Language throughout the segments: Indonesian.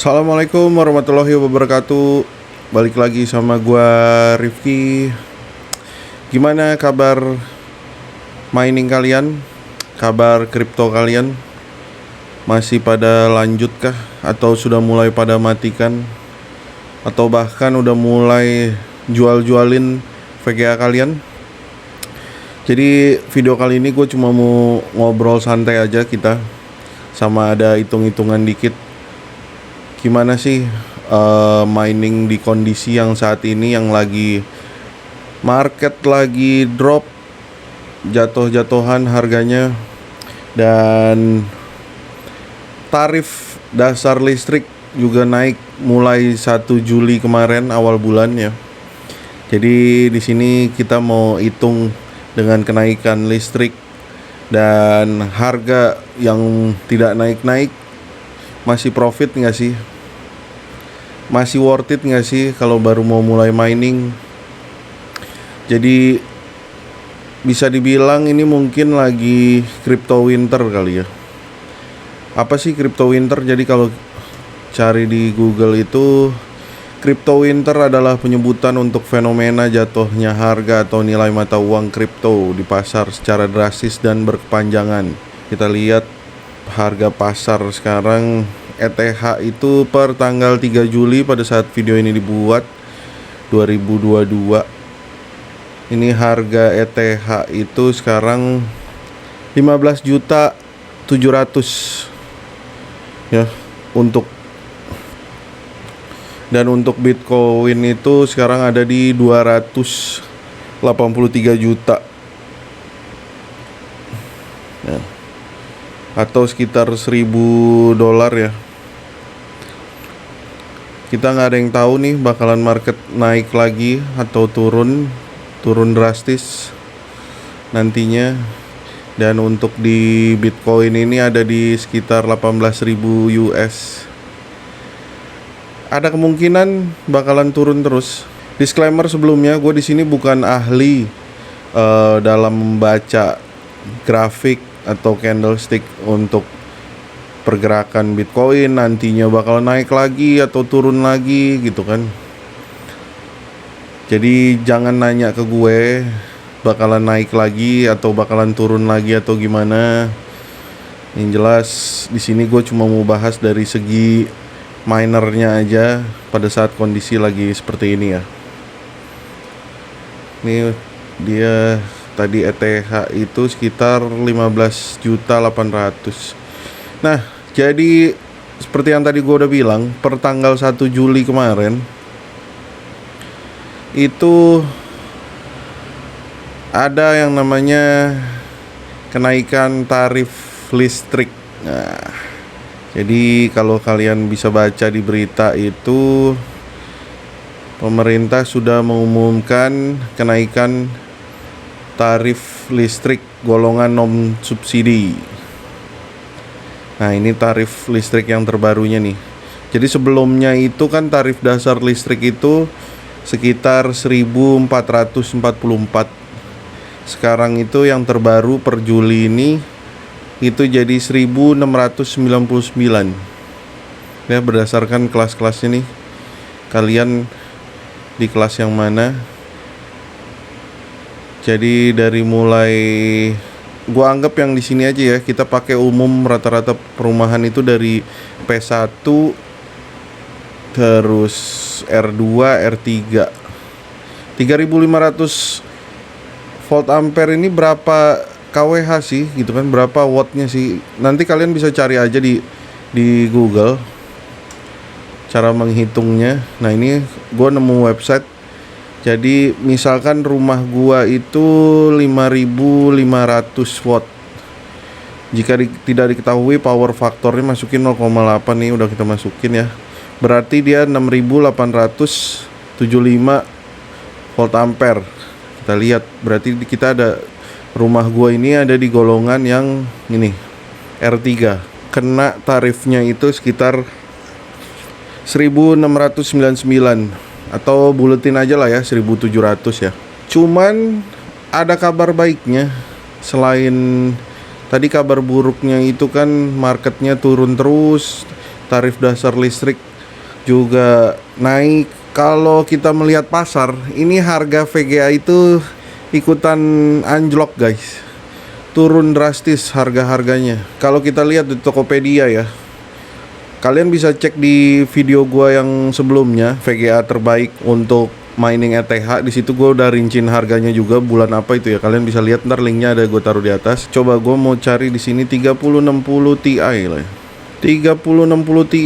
Assalamualaikum warahmatullahi wabarakatuh. Balik lagi sama gua Rifki. Gimana kabar mining kalian? Kabar kripto kalian? Masih pada lanjutkah? Atau sudah mulai pada matikan? Atau bahkan udah mulai jual-jualin VGA kalian? Jadi video kali ini gue cuma mau ngobrol santai aja kita, sama ada hitung-hitungan dikit. Gimana sih mining di kondisi yang saat ini, yang lagi market lagi drop, jatuh-jatuhan harganya, dan tarif dasar listrik juga naik mulai 1 Juli kemarin awal bulan ya. Jadi di sini kita mau hitung dengan kenaikan listrik dan harga yang tidak naik-naik, masih profit nggak sih? Masih worth it nggak sih kalau baru mau mulai mining? Jadi bisa dibilang ini mungkin lagi crypto winter kali ya. Apa sih crypto winter? Jadi kalau cari di Google itu, crypto winter adalah penyebutan untuk fenomena jatuhnya harga atau nilai mata uang kripto di pasar secara drastis dan berkepanjangan. Kita lihat harga pasar sekarang ETH itu per tanggal 3 Juli pada saat video ini dibuat 2022. Ini harga ETH itu sekarang 15.700.000 ya dan untuk Bitcoin itu sekarang ada di 283 juta ya, atau sekitar $1.000 ya. Kita nggak ada yang tahu nih bakalan market naik lagi atau turun drastis nantinya. Dan untuk di Bitcoin ini ada di sekitar 18.000 US. Ada kemungkinan bakalan turun terus. Disclaimer sebelumnya, gue di sini bukan ahli dalam membaca grafik atau candlestick untuk pergerakan Bitcoin nantinya bakal naik lagi atau turun lagi gitu kan. Jadi jangan nanya ke gue bakalan naik lagi atau bakalan turun lagi atau gimana. Yang jelas di sini gue cuma mau bahas dari segi minernya aja pada saat kondisi lagi seperti ini ya. Ini dia tadi ETH itu sekitar 15.800.000. Nah, jadi seperti yang tadi gue udah bilang, per tanggal 1 Juli kemarin itu ada yang namanya kenaikan tarif listrik. Nah, jadi kalau kalian bisa baca di berita itu, pemerintah sudah mengumumkan kenaikan tarif listrik golongan non subsidi. Nah, ini tarif listrik yang terbarunya nih. Jadi sebelumnya itu kan tarif dasar listrik itu sekitar 1.444. Sekarang itu yang terbaru per Juli ini itu jadi 1.699. Ya, berdasarkan kelas-kelasnya nih. Kalian di kelas yang mana? Jadi dari mulai, gua anggap yang di sini aja ya, kita pakai umum rata-rata perumahan itu dari P1 terus R2, R3. 3.500 volt ampere ini berapa kWh sih gitu kan, berapa wattnya sih? Nanti kalian bisa cari aja di Google cara menghitungnya. Nah, ini gua nemu website. Jadi misalkan rumah gua itu 5.500 watt. Jika tidak diketahui power faktornya, masukin 0,8 nih, udah kita masukin ya. Berarti dia 6.875 volt ampere. Kita lihat, berarti kita ada, rumah gua ini ada di golongan yang ini R3. Kena tarifnya itu sekitar 1.699. Atau buletin aja lah ya, 1.700 ya. Cuman ada kabar baiknya. Selain tadi kabar buruknya itu kan marketnya turun terus, tarif dasar listrik juga naik. Kalau kita melihat pasar, ini harga VGA itu ikutan anjlok guys. Turun drastis harga-harganya. Kalau kita lihat di Tokopedia ya, kalian bisa cek di video gua yang sebelumnya, VGA terbaik untuk mining ETH. Di situ gua udah rincin harganya juga bulan apa itu ya. Kalian bisa lihat, ntar linknya ada gue taruh di atas. Coba gua mau cari di sini 3060 Ti lah. 3060 Ti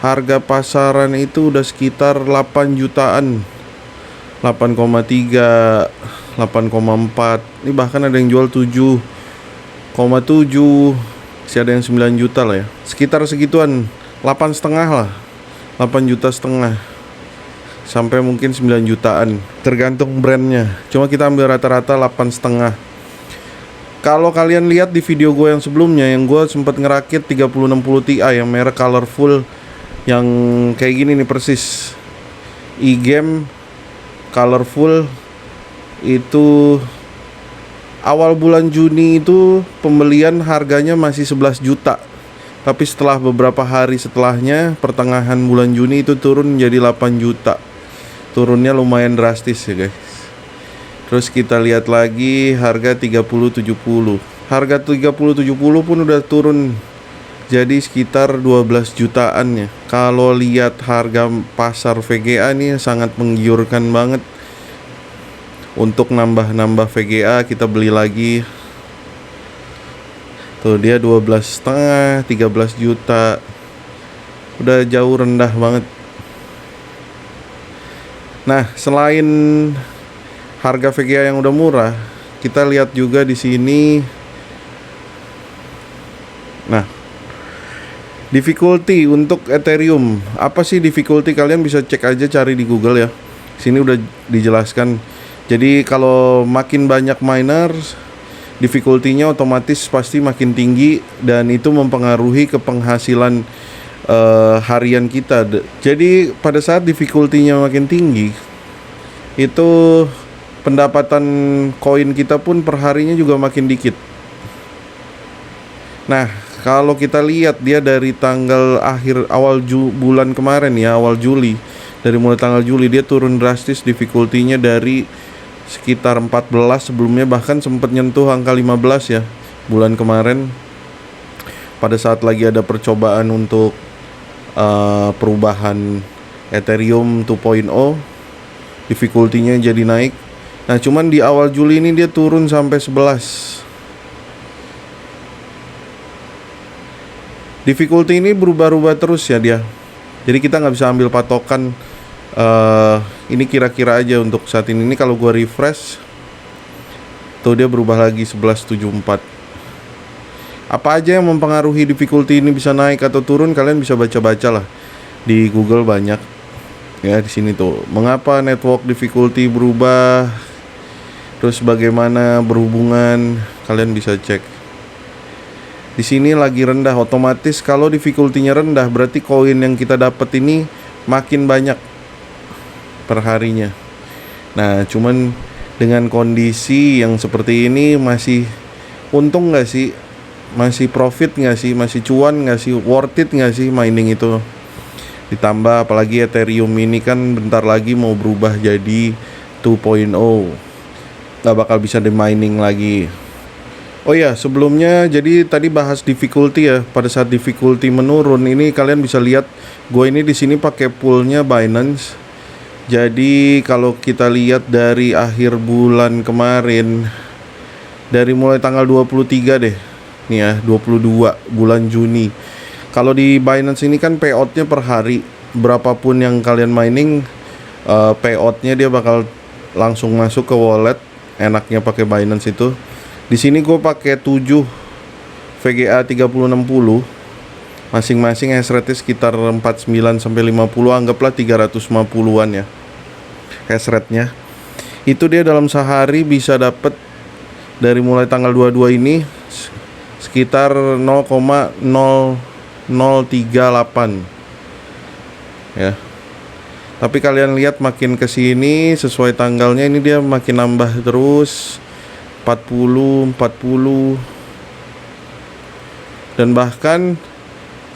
harga pasaran itu udah sekitar 8 jutaan. 8,3, 8,4. Ini bahkan ada yang jual 7,7. Masih ada yang 9 juta lah ya. Sekitar segituan, 8,5 lah. 8 juta setengah sampai mungkin 9 jutaan, tergantung brandnya. Cuma kita ambil rata-rata 8,5. Kalau kalian lihat di video gue yang sebelumnya, yang gue sempat ngerakit 3060 Ti yang merek colorful, yang kayak gini nih persis, e-game colorful, itu awal bulan Juni itu pembelian harganya masih 11 juta. Tapi setelah beberapa hari setelahnya, pertengahan bulan Juni itu turun menjadi 8 juta. Turunnya lumayan drastis ya guys. Terus kita lihat lagi harga 3070. Harga 3070 pun udah turun jadi sekitar 12 jutaan ya. Kalau lihat harga pasar VGA nih sangat menggiurkan banget. Untuk nambah-nambah VGA kita beli lagi. Tuh dia 12,5, 13 juta. Udah jauh rendah banget. Nah, selain harga VGA yang udah murah, kita lihat juga di sini. Nah, difficulty untuk Ethereum. Apa sih difficulty? Kalian bisa cek aja, cari di Google ya. Sini udah dijelaskan. Jadi kalau makin banyak miners, difficulty-nya otomatis pasti makin tinggi, dan itu mempengaruhi ke penghasilan harian kita. Jadi pada saat difficulty-nya makin tinggi, itu pendapatan koin kita pun per harinya juga makin dikit. Nah, kalau kita lihat dia dari tanggal bulan kemarin ya, awal Juli, dari mulai tanggal Juli dia turun drastis difficulty-nya dari sekitar 14, sebelumnya bahkan sempat nyentuh angka 15 ya bulan kemarin, pada saat lagi ada percobaan untuk perubahan Ethereum 2.0, difficulty-nya jadi naik. Nah, cuman di awal Juli ini dia turun sampai 11. Difficulty ini berubah-ubah terus ya dia. Jadi kita nggak bisa ambil patokan ini kira-kira aja untuk saat ini. Ini kalau gua refresh, tuh dia berubah lagi 11.74. Apa aja yang mempengaruhi difficulty ini bisa naik atau turun, kalian bisa baca-baca lah di Google, banyak ya di sini tuh. Mengapa network difficulty berubah? Terus bagaimana berhubungan, kalian bisa cek. Di sini lagi rendah, otomatis kalau difficulty-nya rendah berarti koin yang kita dapat ini makin banyak per harinya. Nah, cuman dengan kondisi yang seperti ini masih untung nggak sih? Masih profit nggak sih? Masih cuan nggak sih? Worth it nggak sih mining itu? Ditambah apalagi Ethereum ini kan bentar lagi mau berubah jadi 2.0. Nggak bakal bisa di mining lagi. Oh ya, sebelumnya jadi tadi bahas difficulty ya. Pada saat difficulty menurun ini kalian bisa lihat gue ini di sini pakai poolnya Binance. Jadi kalau kita lihat dari akhir bulan kemarin, dari mulai tanggal 23 deh. Nih ya, 22 bulan Juni. Kalau di Binance ini kan payout-nya per hari. Berapapun yang kalian mining, payout-nya dia bakal langsung masuk ke wallet. Enaknya pakai Binance itu. Di sini gue pakai 7 VGA 3060. Masing-masing hash rate sekitar 49 sampai 50, anggaplah 350-an ya. Hash rate-nya. Itu dia dalam sehari bisa dapat dari mulai tanggal 22 ini sekitar 0,0038 ya. Tapi kalian lihat makin kesini sesuai tanggalnya ini dia makin nambah terus, 40, 40. Dan bahkan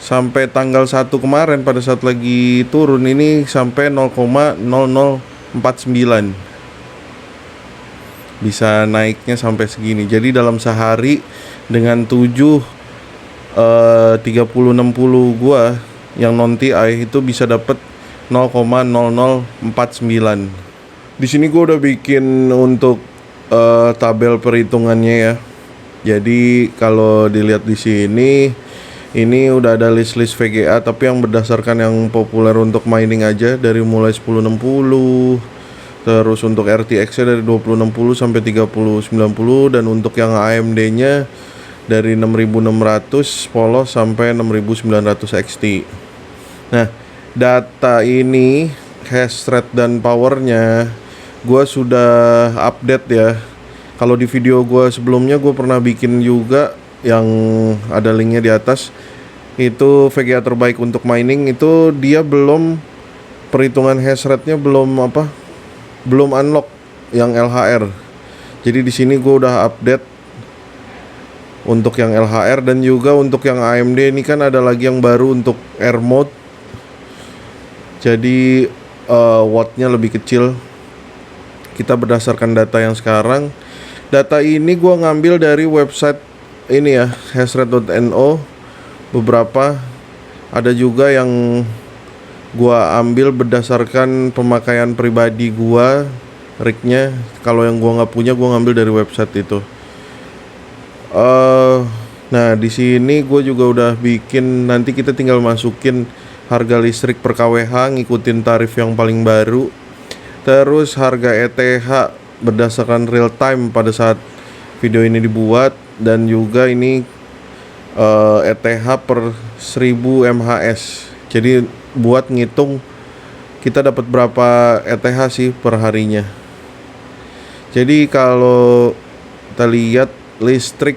sampai tanggal 1 kemarin pada saat lagi turun ini sampai 0,0049. Bisa naiknya sampai segini. Jadi dalam sehari dengan 3060 gua yang non TI itu bisa dapat 0,0049. Di sini gua udah bikin untuk tabel perhitungannya ya. Jadi kalau dilihat di sini ini udah ada list-list VGA tapi yang berdasarkan yang populer untuk mining aja dari mulai 1060. Terus untuk RTX-nya dari 2060 sampai 3090 dan untuk yang AMD-nya dari 6600 polos sampai 6900 XT. Nah, data ini hash rate dan powernya gua sudah update ya. Kalau di video gua sebelumnya gua pernah bikin juga yang ada linknya di atas. Itu VGA terbaik untuk mining itu dia belum perhitungan hash rate-nya belum unlock yang LHR. Jadi di sini gue udah update untuk yang LHR dan juga untuk yang AMD ini kan ada lagi yang baru untuk air mode. Jadi wattnya lebih kecil. Kita berdasarkan data yang sekarang. Data ini gue ngambil dari website ini ya, hashrate.no. Beberapa ada juga yang gua ambil berdasarkan pemakaian pribadi gua, rignya. Kalau yang gua nggak punya, gua ngambil dari website itu. Nah di sini gua juga udah bikin. Nanti kita tinggal masukin harga listrik per kWh, ngikutin tarif yang paling baru. Terus harga ETH berdasarkan real time pada saat video ini dibuat, dan juga ini ETH per 1000 MHz. Jadi buat ngitung kita dapat berapa ETH sih per harinya. Jadi kalau kita lihat listrik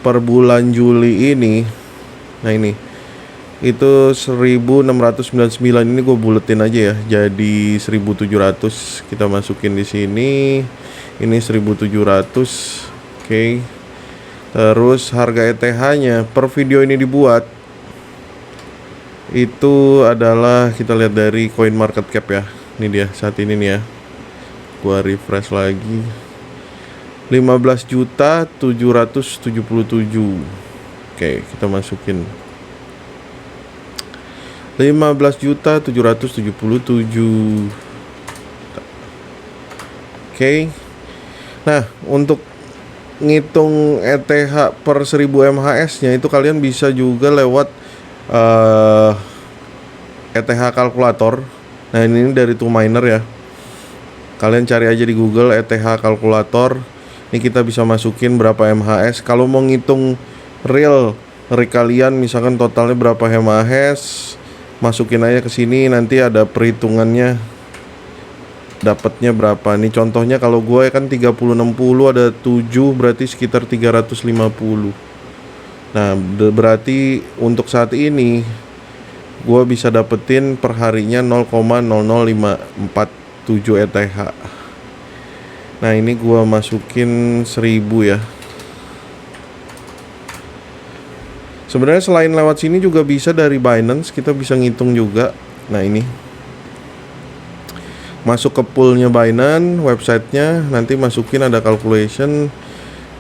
per bulan Juli ini, nah ini itu 1699, ini gue buletin aja ya, jadi 1700 kita masukin di sini. Ini 1700. Oke. Terus harga ETH-nya per video ini dibuat itu adalah, kita lihat dari coin market cap ya. Ini dia saat ini nih ya. Gua refresh lagi. 15.777. Oke, kita masukin 15.777. Oke. Nah, untuk ngitung ETH per 1000 MHz-nya itu kalian bisa juga lewat ETH kalkulator. Nah, ini dari 2Miner ya. Kalian cari aja di Google ETH kalkulator. Ini kita bisa masukin berapa MHz. Kalau mau ngitung real kalian, misalkan totalnya berapa MHz, masukin aja ke sini, nanti ada perhitungannya dapatnya berapa. Nih contohnya kalau gue kan 3060 ada 7, berarti sekitar 350. Nah, berarti untuk saat ini gue bisa dapetin per harinya 0,00547 ETH. Nah, ini gue masukin 1000 ya. Sebenarnya selain lewat sini juga bisa dari Binance, kita bisa ngitung juga. Nah, ini masuk ke poolnya Binance, websitenya, nanti masukin ada calculation.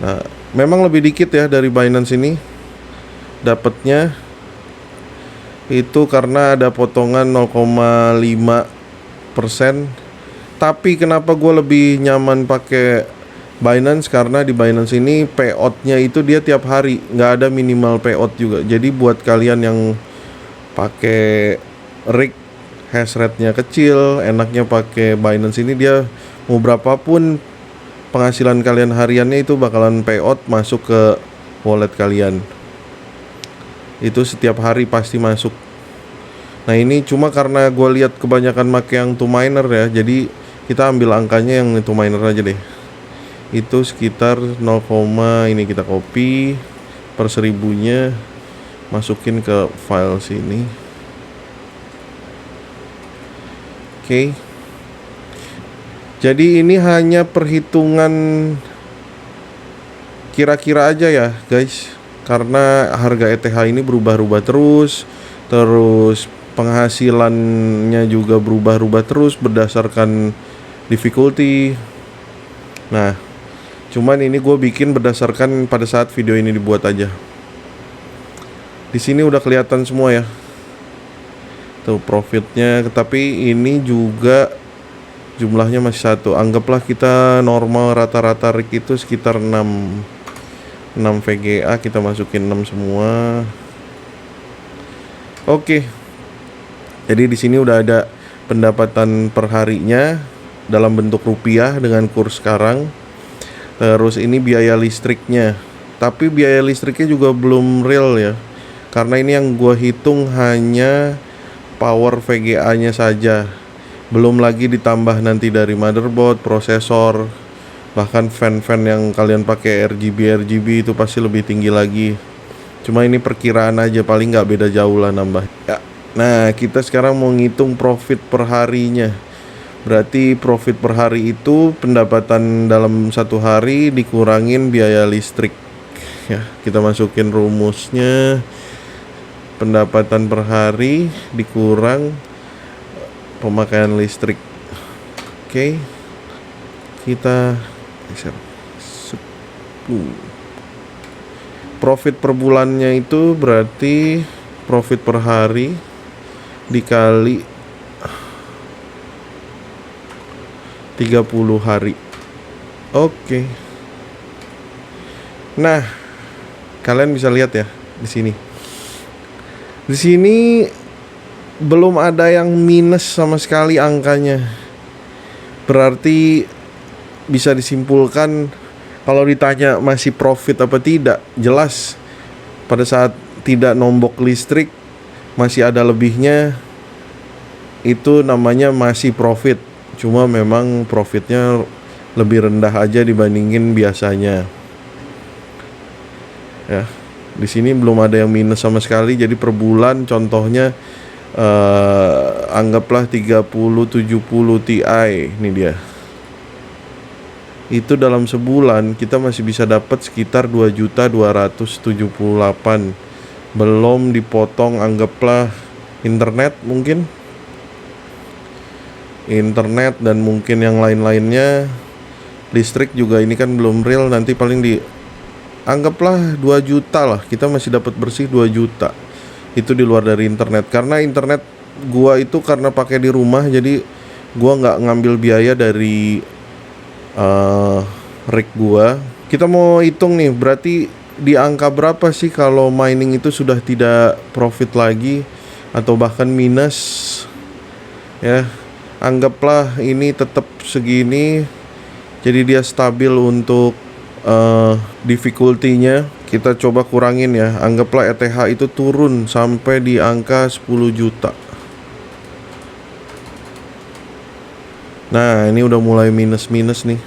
Nah, memang lebih dikit ya dari Binance ini dapatnya, itu karena ada potongan 0,5%. Tapi kenapa gue lebih nyaman pakai Binance, karena di Binance ini payout-nya itu dia tiap hari, nggak ada minimal payout juga. Jadi buat kalian yang pakai rig hash rate-nya kecil, enaknya pakai Binance ini, dia mau berapapun penghasilan kalian hariannya itu bakalan payout masuk ke wallet kalian. Itu setiap hari pasti masuk. Nah, ini cuma karena gue lihat kebanyakan make yang 2Miner ya, jadi kita ambil angkanya yang 2Miner aja deh. Itu sekitar 0, ini kita copy per 1000-nya, masukin ke file sini. Oke. Jadi ini hanya perhitungan kira-kira aja ya guys. karena harga ETH ini berubah-ubah terus penghasilannya juga berubah-ubah terus berdasarkan difficulty. Nah, cuman ini gue bikin berdasarkan pada saat video ini dibuat aja. Di sini udah kelihatan semua ya. Tuh profitnya, tapi ini juga jumlahnya masih satu. Anggaplah kita normal rata-rata rig itu sekitar 6 VGA, kita masukin 6 semua. Oke. Jadi di sini udah ada pendapatan per harinya dalam bentuk rupiah dengan kurs sekarang. Terus ini biaya listriknya. Tapi biaya listriknya juga belum real ya. Karena ini yang gua hitung hanya power VGA-nya saja. Belum lagi ditambah nanti dari motherboard, prosesor, bahkan fan-fan yang kalian pakai RGB itu pasti lebih tinggi lagi. Cuma ini perkiraan aja, paling nggak beda jauh lah nambah ya. Nah, kita sekarang mau ngitung profit per harinya. Berarti profit per hari itu pendapatan dalam satu hari dikurangin biaya listrik ya. Kita masukin rumusnya, pendapatan per hari dikurang pemakaian listrik. Oke. Kita profit per bulannya itu berarti profit per hari dikali 30 hari. Oke. Nah, kalian bisa lihat ya di sini. Di sini belum ada yang minus sama sekali angkanya. Berarti bisa disimpulkan kalau ditanya masih profit apa tidak, jelas pada saat tidak nombok listrik masih ada lebihnya, itu namanya masih profit. Cuma memang profitnya lebih rendah aja dibandingin biasanya. Ya, di sini belum ada yang minus sama sekali. Jadi per bulan contohnya anggaplah 3070 Ti, ini dia. Itu dalam sebulan kita masih bisa dapat sekitar 2.278.000. Belum dipotong anggaplah internet dan mungkin yang lain-lainnya. Listrik juga ini kan belum real, nanti paling anggaplah 2 juta lah, kita masih dapat bersih 2 juta. Itu di luar dari internet. Karena internet gua itu karena pakai di rumah, jadi gua nggak ngambil biaya dari rig gua. Kita mau hitung nih, berarti di angka berapa sih kalau mining itu sudah tidak profit lagi atau bahkan minus ya. Anggaplah ini tetap segini, jadi dia stabil untuk difficulty-nya. Kita coba kurangin ya. Anggaplah ETH itu turun sampai di angka 10 juta. Nah, ini udah mulai minus-minus nih.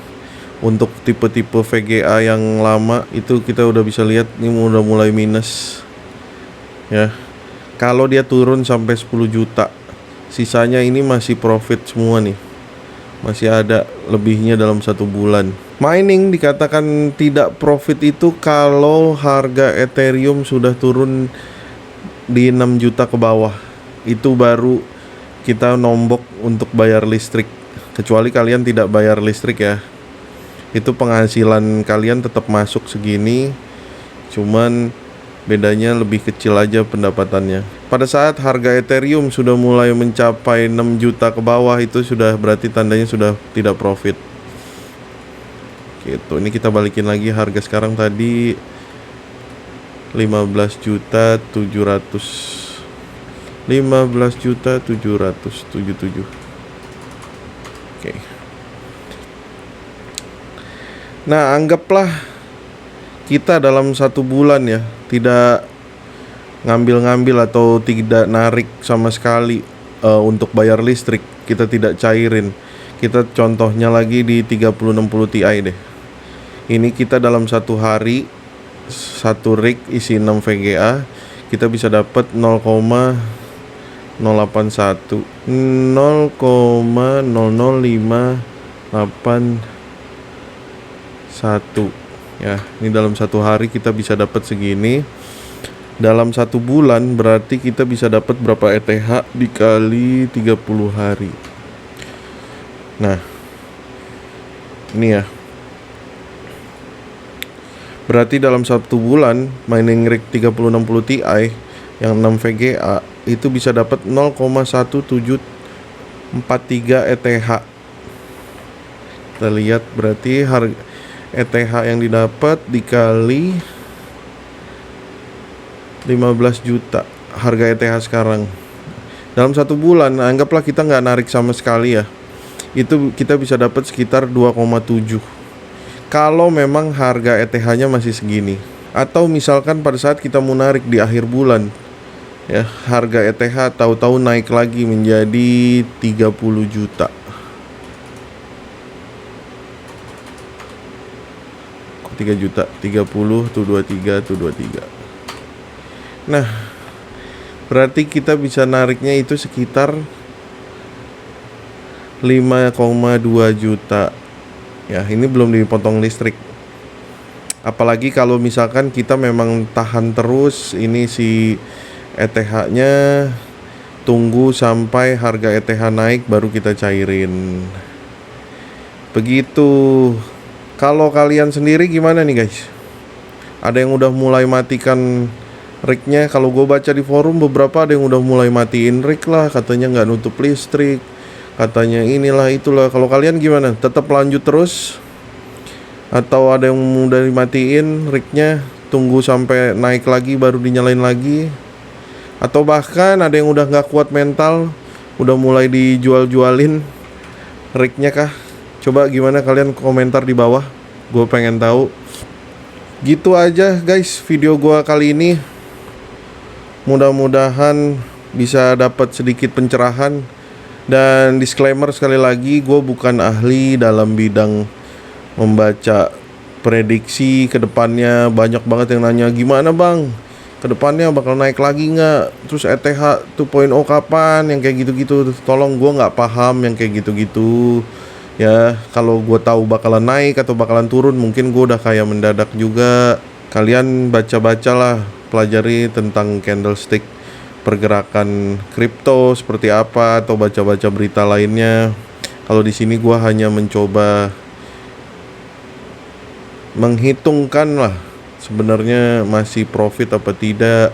Untuk tipe-tipe VGA yang lama itu kita udah bisa lihat ini udah mulai minus. Ya. Kalau dia turun sampai 10 juta, sisanya ini masih profit semua nih. Masih ada lebihnya dalam 1 bulan. Mining dikatakan tidak profit itu kalau harga Ethereum sudah turun di 6 juta ke bawah. Itu baru kita nombok untuk bayar listrik. Kecuali kalian tidak bayar listrik ya. Itu penghasilan kalian tetap masuk segini, cuman bedanya lebih kecil aja pendapatannya. Pada saat harga Ethereum sudah mulai mencapai 6 juta ke bawah, itu sudah berarti tandanya sudah tidak profit. Gitu. Ini kita balikin lagi harga sekarang tadi 15.777. Oke. Nah, anggaplah kita dalam 1 bulan ya tidak ngambil-ngambil atau tidak narik sama sekali untuk bayar listrik, kita tidak cairin. Kita contohnya lagi di 3060 Ti deh. Ini kita dalam 1 hari 1 rig isi 6 VGA, kita bisa dapat 0,081 0,00581 Ya, ini dalam 1 hari kita bisa dapat segini. Dalam 1 bulan berarti kita bisa dapat berapa ETH dikali 30 hari. Nah, ini ya. Berarti dalam 1 bulan mining rig 3060 Ti yang 6 VGA itu bisa dapat 0,1743 ETH. Kita lihat berarti harga ETH yang didapat dikali 15 juta harga ETH sekarang. Dalam 1 bulan, anggaplah kita nggak narik sama sekali ya, itu kita bisa dapat sekitar 2,7 kalau memang harga ETH-nya masih segini. Atau misalkan pada saat kita mau narik di akhir bulan ya, harga ETH tahu-tahu naik lagi menjadi 30 juta. Kok 3 juta? 30 tuh 23 tuh 23. Nah, berarti kita bisa nariknya itu sekitar 5,2 juta. Ya, ini belum dipotong listrik. Apalagi kalau misalkan kita memang tahan terus ini si ETH-nya, tunggu sampai harga ETH naik baru kita cairin. Begitu. Kalau kalian sendiri gimana nih guys? Ada yang udah mulai matikan rignya? Kalau gue baca di forum beberapa ada yang udah mulai matiin rig lah, katanya nggak nutup listrik, katanya inilah itulah. Kalau kalian gimana? Tetap lanjut terus? Atau ada yang udah dimatiin rignya, tunggu sampai naik lagi baru dinyalain lagi? Atau bahkan ada yang udah nggak kuat mental, udah mulai dijual-jualin rignya kah? Coba gimana kalian komentar di bawah, gue pengen tahu. Gitu aja guys video gue kali ini. Mudah-mudahan bisa dapat sedikit pencerahan. Dan disclaimer sekali lagi, gue bukan ahli dalam bidang membaca prediksi ke depannya. Banyak banget yang nanya, gimana bang, ke depannya bakal naik lagi nggak? Terus ETH 2.0 kapan? Yang kayak gitu-gitu. Tolong, gue nggak paham yang kayak gitu-gitu. Ya, kalau gue tahu bakalan naik atau bakalan turun, mungkin gue udah kayak mendadak juga. Kalian baca-bacalah, pelajari tentang candlestick, pergerakan kripto seperti apa, atau baca-baca berita lainnya. Kalau di sini gue hanya mencoba menghitungkan lah sebenarnya masih profit apa tidak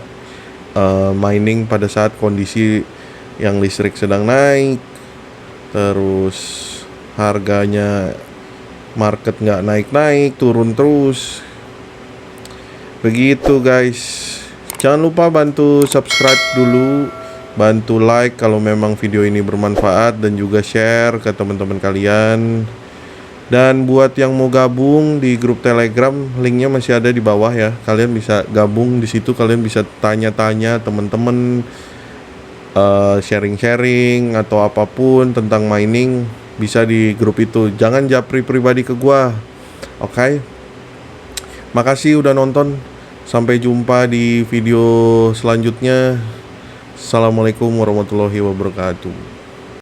mining pada saat kondisi yang listrik sedang naik, terus harganya market nggak naik-naik, turun terus. Begitu guys. Jangan lupa bantu subscribe dulu, bantu like kalau memang video ini bermanfaat, dan juga share ke teman-teman kalian. Dan buat yang mau gabung di grup Telegram, linknya masih ada di bawah ya. Kalian bisa gabung di situ, kalian bisa tanya-tanya teman-teman, sharing-sharing atau apapun tentang mining bisa di grup itu. Jangan japri pribadi ke gua. Oke. Makasih udah nonton. Sampai jumpa di video selanjutnya. Assalamualaikum warahmatullahi wabarakatuh.